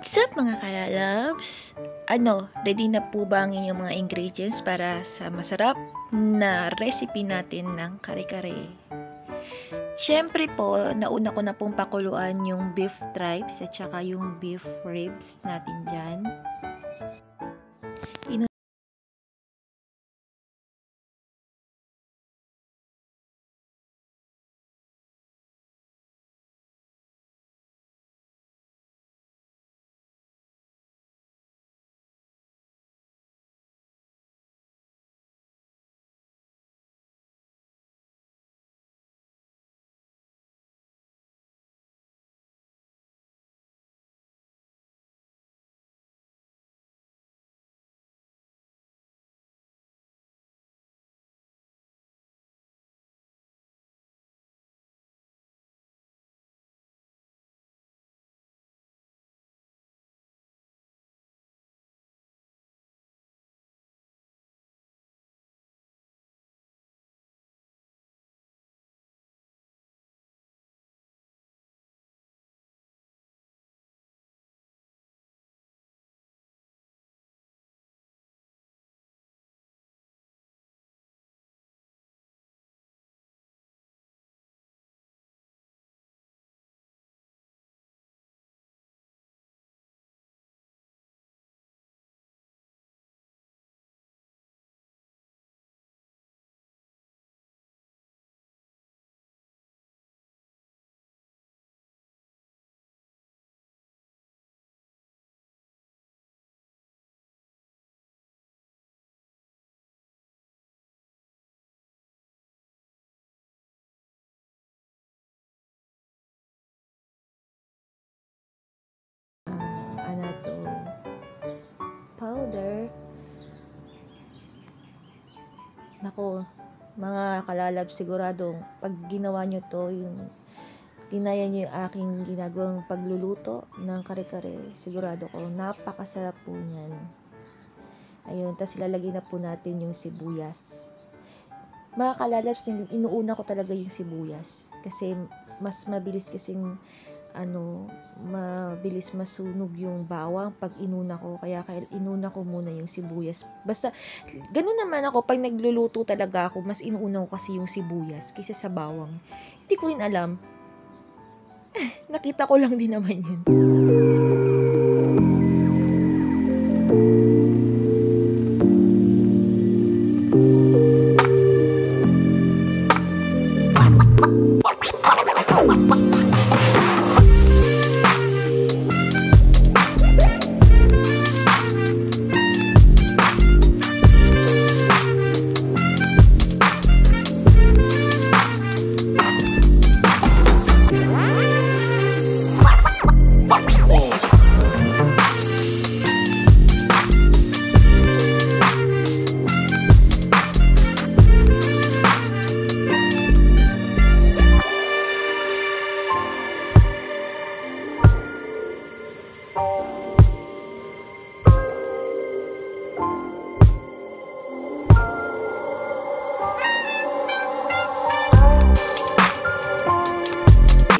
What's up mga kalalabs? Ready na po ba ang inyong mga ingredients para sa masarap na recipe natin ng kare-kare? Siyempre po, nauna ko na pong pakuluan yung beef tripes at saka yung beef ribs natin dyan. Powder. Nako, mga kalalab, sigurado pag ginawa nyo to, yung ginaya nyo yung aking ginagawang pagluluto ng kare-kare, sigurado ko napakasarap po niyan. Ayun, tapos ilalagay na po natin yung sibuyas. Mga kalalabs, inuuna ko talaga yung sibuyas kasi mas mabilis kasing mabilis masunog yung bawang pag inuna ko, kaya inuna ko muna yung sibuyas. Basta ganun naman ako pag nagluluto talaga ako, mas inuuna ko kasi yung sibuyas kaysa sa bawang. Hindi ko rin alam. Nakita ko lang din naman yun.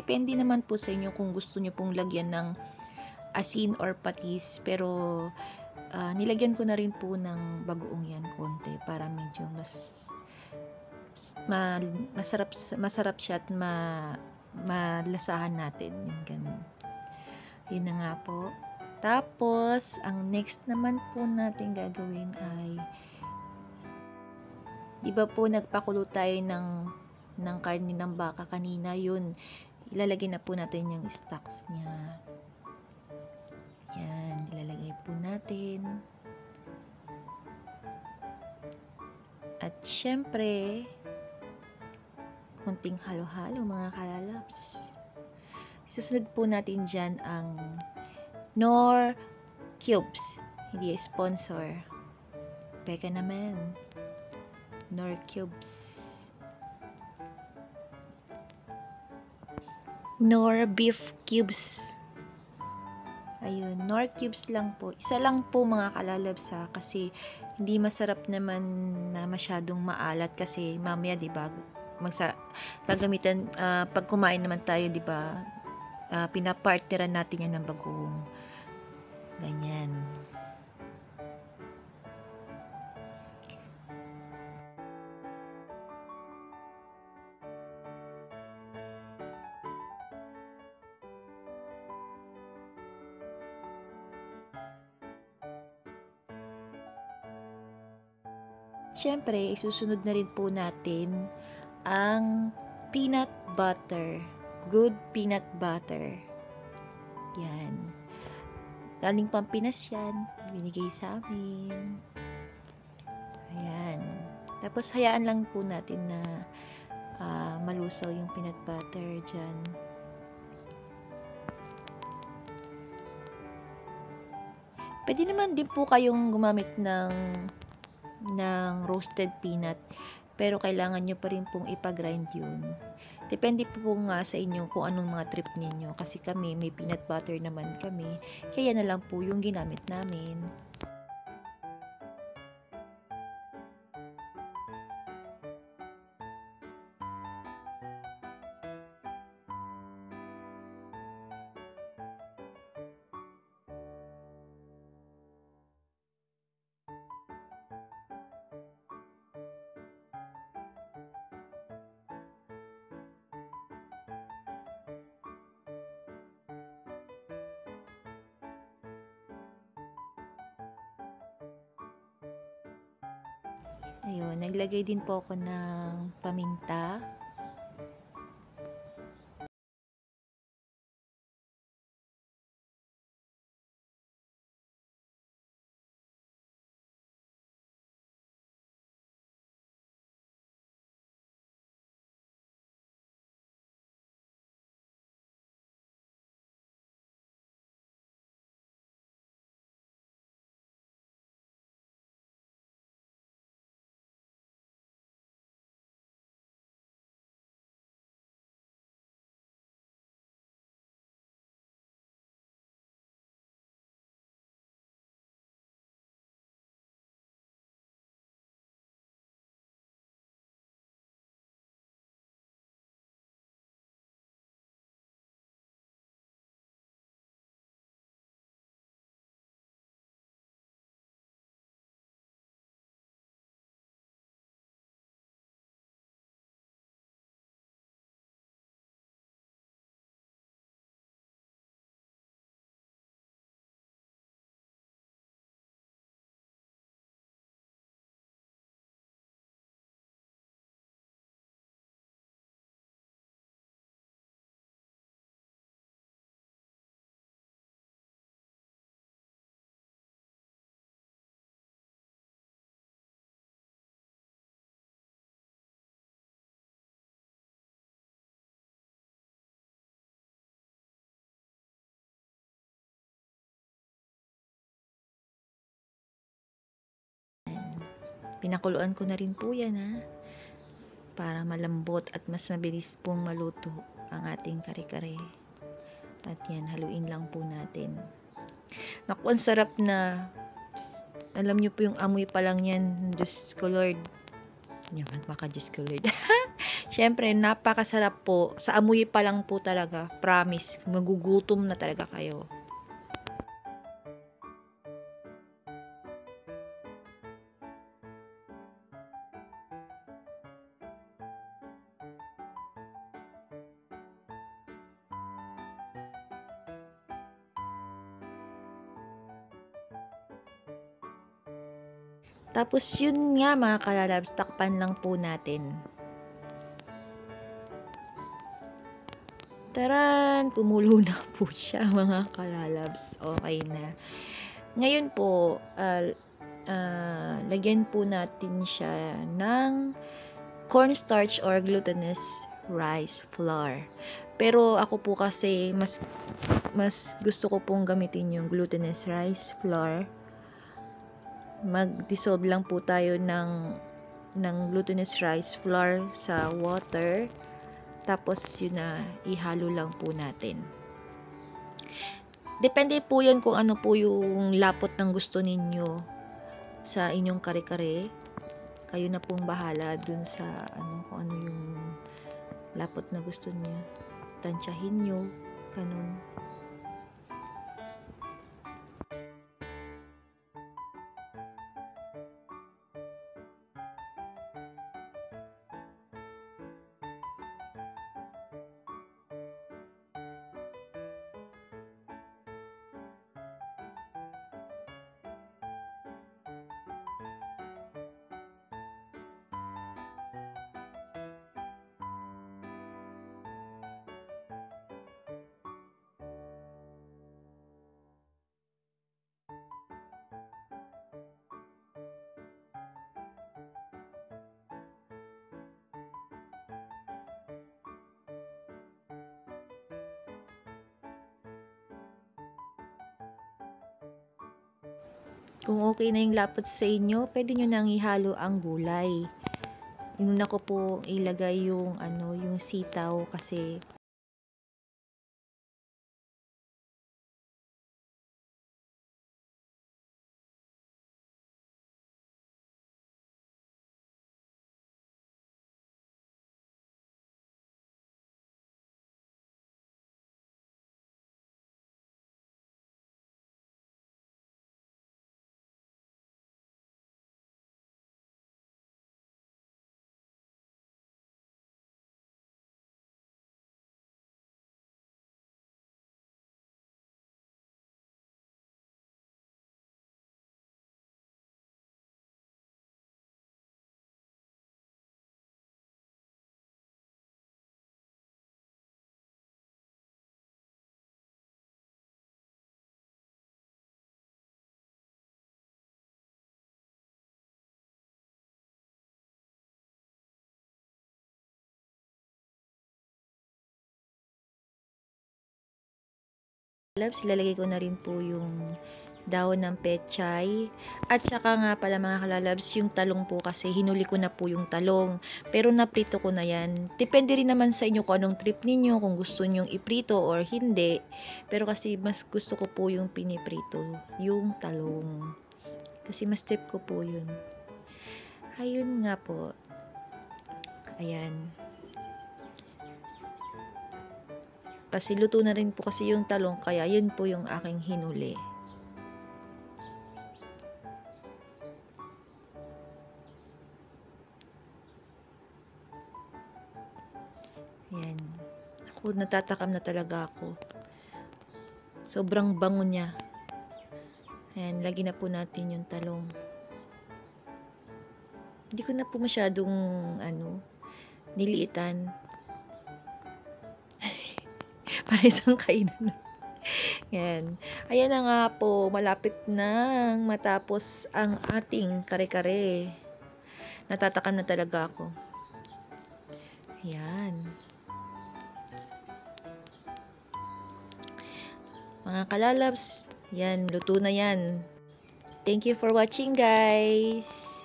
Depende naman po sa inyo kung gusto nyo pong lagyan ng asin or patis, pero nilagyan ko na rin po ng bagoong yan konti para medyo masarap siya at malasahan natin yung ganun. Yun na nga po. Tapos ang next naman po natin gagawin ay, di ba po nagpakulo tayo ng karne ng baka kanina, yun ilalagay na po natin yung stocks niya. Yan, ilalagay po natin. At syempre, kunting halo-halo mga kalalabs. Susunod po natin dyan ang Knorr Cubes. Hindi sponsor. Peka naman. Knorr Cubes. Knorr Beef Cubes. Ayun, Knorr Cubes lang po. Isa lang po mga kalalabs kasi hindi masarap naman na masyadong maalat kasi mamaya, di ba, gagamitan pag kumain naman tayo, di ba, pinapartneran natin yan ng bagoong. Ganyan. Siyempre, isusunod na rin po natin ang peanut butter. Good peanut butter. Yan. Galing Pampinas yan. Binigay sa amin. Ayan. Tapos, hayaan lang po natin na malusaw yung peanut butter dyan. Pwede naman din po kayong gumamit ng roasted peanut, pero kailangan nyo pa rin pong ipagrind yun. Depende po nga sa inyo kung anong mga trip ninyo, kasi kami may peanut butter naman kami, kaya na lang po yung ginamit namin. Ayun, naglagay din po ako ng paminta. Pinakuluan ko na rin po yan para malambot at mas mabilis pong maluto ang ating kare-kare. At yan, haluin lang po natin. Naku, ang sarap na. Alam nyo po yung amoy pa lang yan. Diyos ko Lord. Yan, baka Diyos ko Lord. Siyempre, napakasarap po. Sa amoy pa lang po talaga. Promise. Magugutom na talaga kayo. Tapos yun nga mga kalalabs, takpan lang po natin. Taran! Kumulo na po siya mga kalalabs. Okay na. Ngayon po, lagyan po natin siya ng cornstarch or glutinous rice flour. Pero ako po kasi mas gusto ko pong gamitin yung glutinous rice flour. Mag-dissolve lang po tayo ng glutinous rice flour sa water. Tapos yun na, ihalo lang po natin. Depende po yan kung ano po yung lapot ng gusto ninyo sa inyong kare-kare. Kayo na pong bahala dun sa kung ano yung lapot na gusto niyo. Tansyahin nyo. Ganun. Kung okay na yung lapot sa inyo, pwede nyo nang ihalo ang gulay. Inuna ko po ilagay yung yung sitaw kasi loves, ilalagay ko na rin po yung dahon ng pechay. At saka nga pala mga kalalabs, yung talong po kasi hinuli ko na po yung talong. Pero naprito ko na yan. Depende rin naman sa inyo kung anong trip ninyo, kung gusto nyong iprito or hindi. Pero kasi mas gusto ko po yung piniprito, yung talong. Kasi mas trip ko po yun. Ayun nga po. Ayan. Kasi luto na rin po kasi yung talong, kaya yun po yung aking hinuli. Ayan. Ako, natatakam na talaga ako. Sobrang bango niya. Ayan, lagi na po natin yung talong. Hindi ko na po masyadong, niliitan. Para isang kainan. Yan. Ayan na nga po, malapit na matapos ang ating kare-kare. Natatakam na talaga ako. Yan. Mga kalalabs, yan, luto na yan. Thank you for watching, guys.